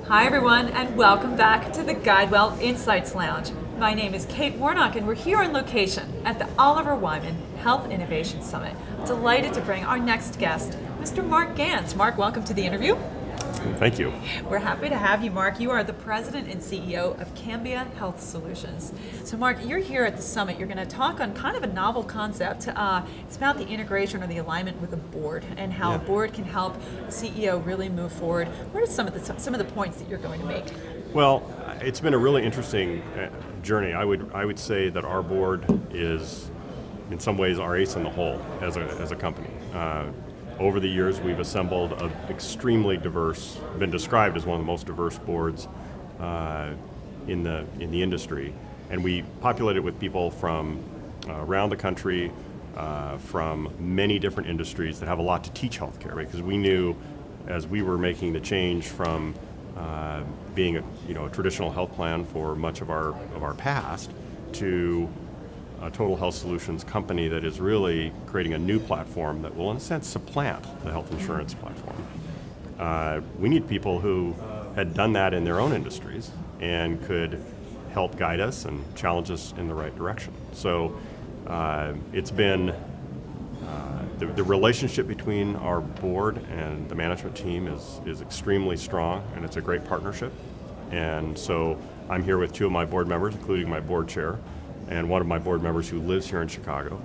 Hi everyone, and welcome back to the GuideWell Insights Lounge. My name is Kate Warnock, and we're here on location at the Oliver Wyman Health Innovation Summit. Delighted to bring our next guest, Mr. Mark Ganz. Mark, welcome to the interview. Thank you. We're happy to have you, Mark. You are the president and CEO of Cambia Health Solutions. So, Mark, you're here at the summit. You're going to talk on kind of a novel concept. It's about the integration or the alignment with a board and how a board can help the CEO really move forward. What are some of the points that you're going to make? Well, it's been a really interesting journey. I would say that our board is, in some ways, our ace in the hole as a company. Over the years, we've assembled an extremely diverse, been described as one of the most diverse boards in the industry, and we populate it with people from around the country, from many different industries that have a lot to teach healthcare. Because we knew, as we were making the change from being a traditional health plan for much of our past to a total health solutions company that is really creating a new platform that will, in a sense, supplant the health insurance platform. We need people who had done that in their own industries and could help guide us and challenge us in the right direction. So it's been, the relationship between our board and the management team is extremely strong, and it's a great partnership. And so I'm here with two of my board members, including my board chair, and one of my board members who lives here in Chicago,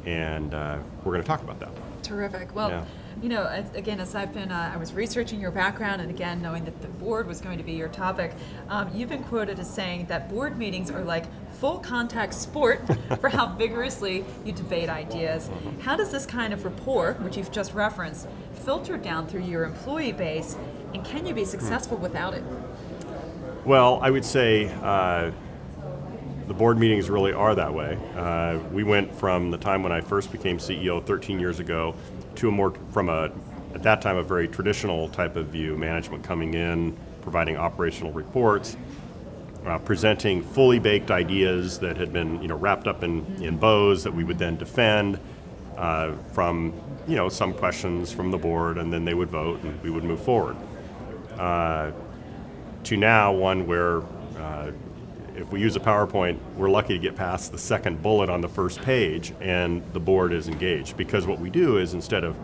and we're going to talk about that. Terrific. Well, again, as I've been, I was researching your background, and again, knowing that the board was going to be your topic, you've been quoted as saying that board meetings are like full contact sport for how vigorously you debate ideas. How does this kind of rapport, which you've just referenced, filter down through your employee base, and can you be successful without it? Well, I would say the board meetings really are that way. We went from the time when I first became CEO 13 years ago to at that time, a very traditional type of view, management coming in, providing operational reports, presenting fully baked ideas that had been wrapped up in bows that we would then defend from some questions from the board, and then they would vote and we would move forward. To now, one where if we use a PowerPoint, we're lucky to get past the second bullet on the first page and the board is engaged. Because what we do is, instead of,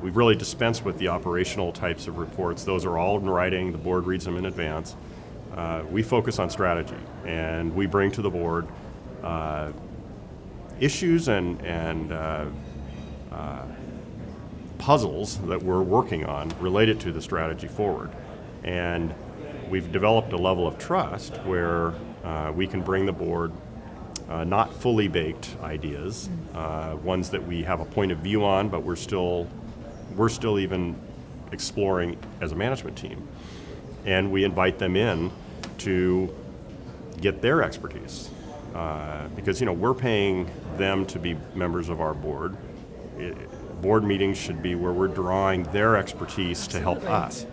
we've really dispensed with the operational types of reports. Those are all in writing, the board reads them in advance. We focus on strategy, and we bring to the board issues and puzzles that we're working on related to the strategy forward. And we've developed a level of trust where we can bring the board not fully baked ideas, ones that we have a point of view on, but we're still even exploring as a management team. And we invite them in to get their expertise, because we're paying them to be members of our board. Board meetings should be where we're drawing their expertise to help us.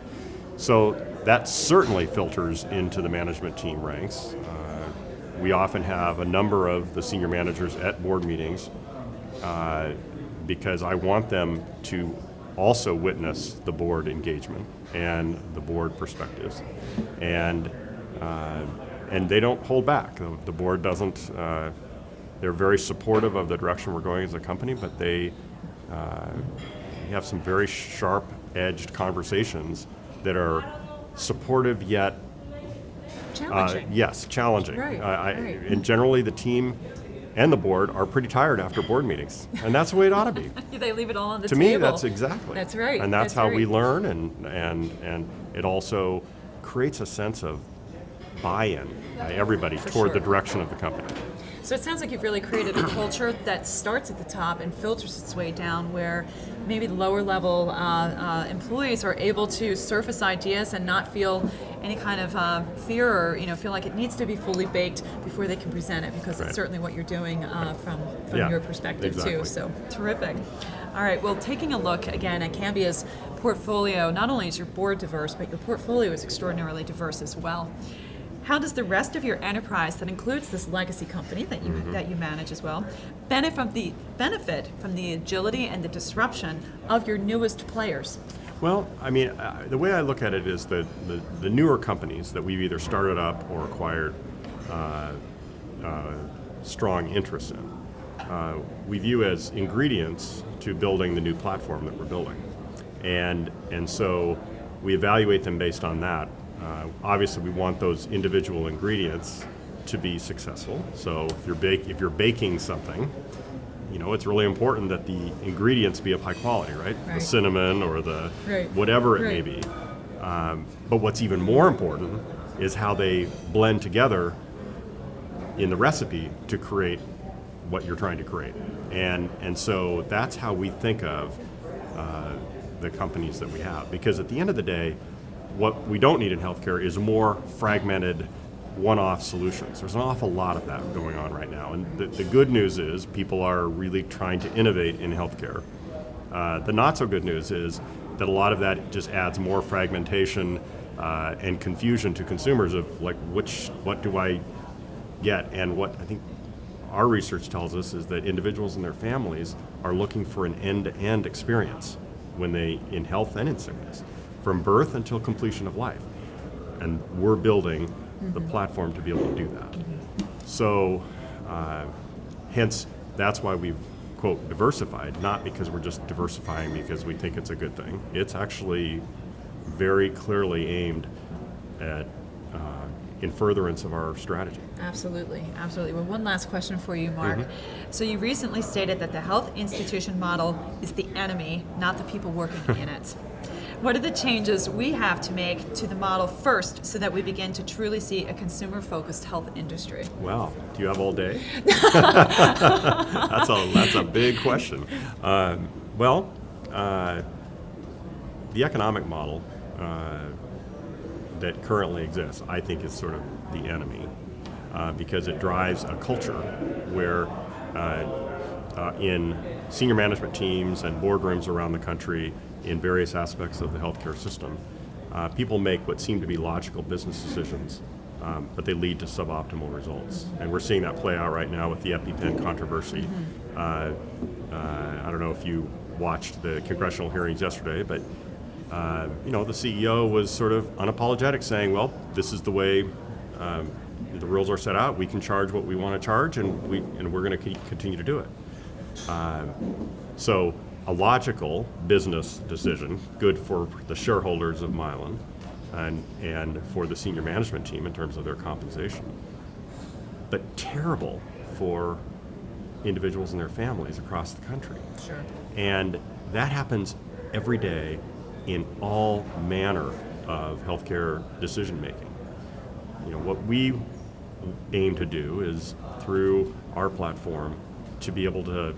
So that certainly filters into the management team ranks. We often have a number of the senior managers at board meetings because I want them to also witness the board engagement and the board perspectives. And they don't hold back. The board doesn't, they're very supportive of the direction we're going as a company, but they have some very sharp-edged conversations that are supportive yet challenging. Yes, challenging. Right, And generally the team and the board are pretty tired after board meetings, and that's the way it ought to be. They leave it all on the To table. me, that's exactly. That's right. And that's how we learn, and it also creates a sense of buy-in by everybody toward the direction of the company. So it sounds like you've really created a culture that starts at the top and filters its way down, where maybe the lower level employees are able to surface ideas and not feel any kind of fear or feel like it needs to be fully baked before they can present it, because it's certainly what you're doing from your perspective too. So terrific. All right, well, taking a look again at Cambia's portfolio, not only is your board diverse, but your portfolio is extraordinarily diverse as well. How does the rest of your enterprise, that includes this legacy company that you manage as well, benefit from the agility and the disruption of your newest players? Well, I mean, the way I look at it is that the newer companies that we've either started up or acquired strong interest in, we view as ingredients to building the new platform that we're building. And so we evaluate them based on that. Obviously, we want those individual ingredients to be successful. So if you're baking something, it's really important that the ingredients be of high quality, right? The cinnamon or the whatever it may be. But what's even more important is how they blend together in the recipe to create what you're trying to create. And so that's how we think of the companies that we have. Because at the end of the day, what we don't need in healthcare is more fragmented one-off solutions. There's an awful lot of that going on right now. And the good news is people are really trying to innovate in healthcare. The not so good news is that a lot of that just adds more fragmentation and confusion to consumers of like, what do I get? And what I think our research tells us is that individuals and their families are looking for an end-to-end experience in health and in sickness, from birth until completion of life. And we're building the platform to be able to do that. So, hence, that's why we've, quote, diversified, not because we're just diversifying because we think it's a good thing. It's actually very clearly aimed at in furtherance of our strategy. Absolutely, absolutely. Well, one last question for you, Mark. So you recently stated that the health institution model is the enemy, not the people working in it. What are the changes we have to make to the model first so that we begin to truly see a consumer-focused health industry? Well, do you have all day? That's a big question. The economic model that currently exists, I think, is sort of the enemy because it drives a culture where in senior management teams and boardrooms around the country in various aspects of the healthcare system, people make what seem to be logical business decisions, but they lead to suboptimal results. And we're seeing that play out right now with the EpiPen controversy. I don't know if you watched the congressional hearings yesterday, but the CEO was sort of unapologetic, saying, well, this is the way the rules are set out. We can charge what we want to charge, and we're going to continue to do it. So a logical business decision, good for the shareholders of Mylan and for the senior management team in terms of their compensation, but terrible for individuals and their families across the country. Sure. And that happens every day in all manner of healthcare decision making. What we aim to do is through our platform to be able to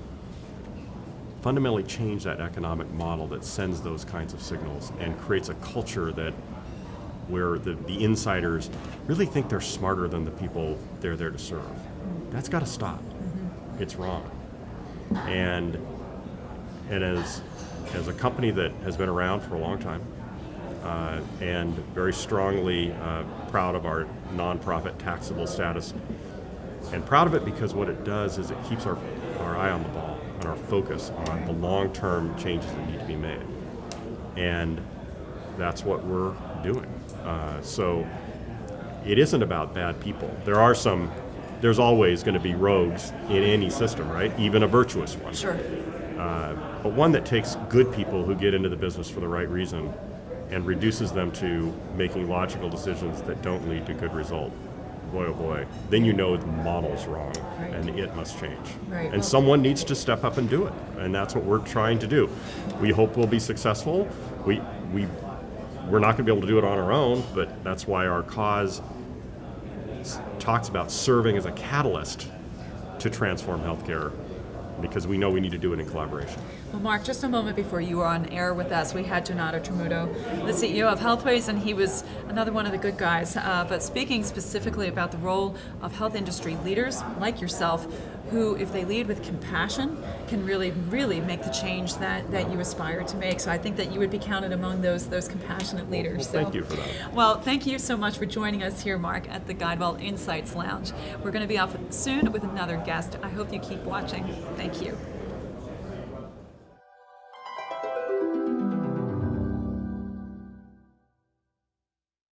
fundamentally change that economic model that sends those kinds of signals and creates a culture where the insiders really think they're smarter than the people they're there to serve. That's got to stop. It's wrong. And as a company that has been around for a long time and very strongly proud of our nonprofit taxable status, and proud of it because what it does is it keeps our eye on the ball and our focus on the long-term changes that need to be made. And that's what we're doing. So it isn't about bad people. There's always going to be rogues in any system, right? Even a virtuous one. Sure. But one that takes good people who get into the business for the right reason and reduces them to making logical decisions that don't lead to good result. Boy, oh boy, then the model's wrong, and it must change. Right. And someone needs to step up and do it, and that's what we're trying to do. We hope we'll be successful. We're not going to be able to do it on our own, but that's why our cause talks about serving as a catalyst to transform healthcare, because we know we need to do it in collaboration. Well, Mark, just a moment before you were on air with us, we had Donato Tramuto, the CEO of Healthways, and he was another one of the good guys. But speaking specifically about the role of health industry leaders like yourself, who, if they lead with compassion, can really, really make the change that you aspire to make. So I think that you would be counted among those compassionate leaders. Well, thank you for that. Well, thank you so much for joining us here, Mark, at the Guidewell Insights Lounge. We're going to be off soon with another guest. I hope you keep watching. Thank you.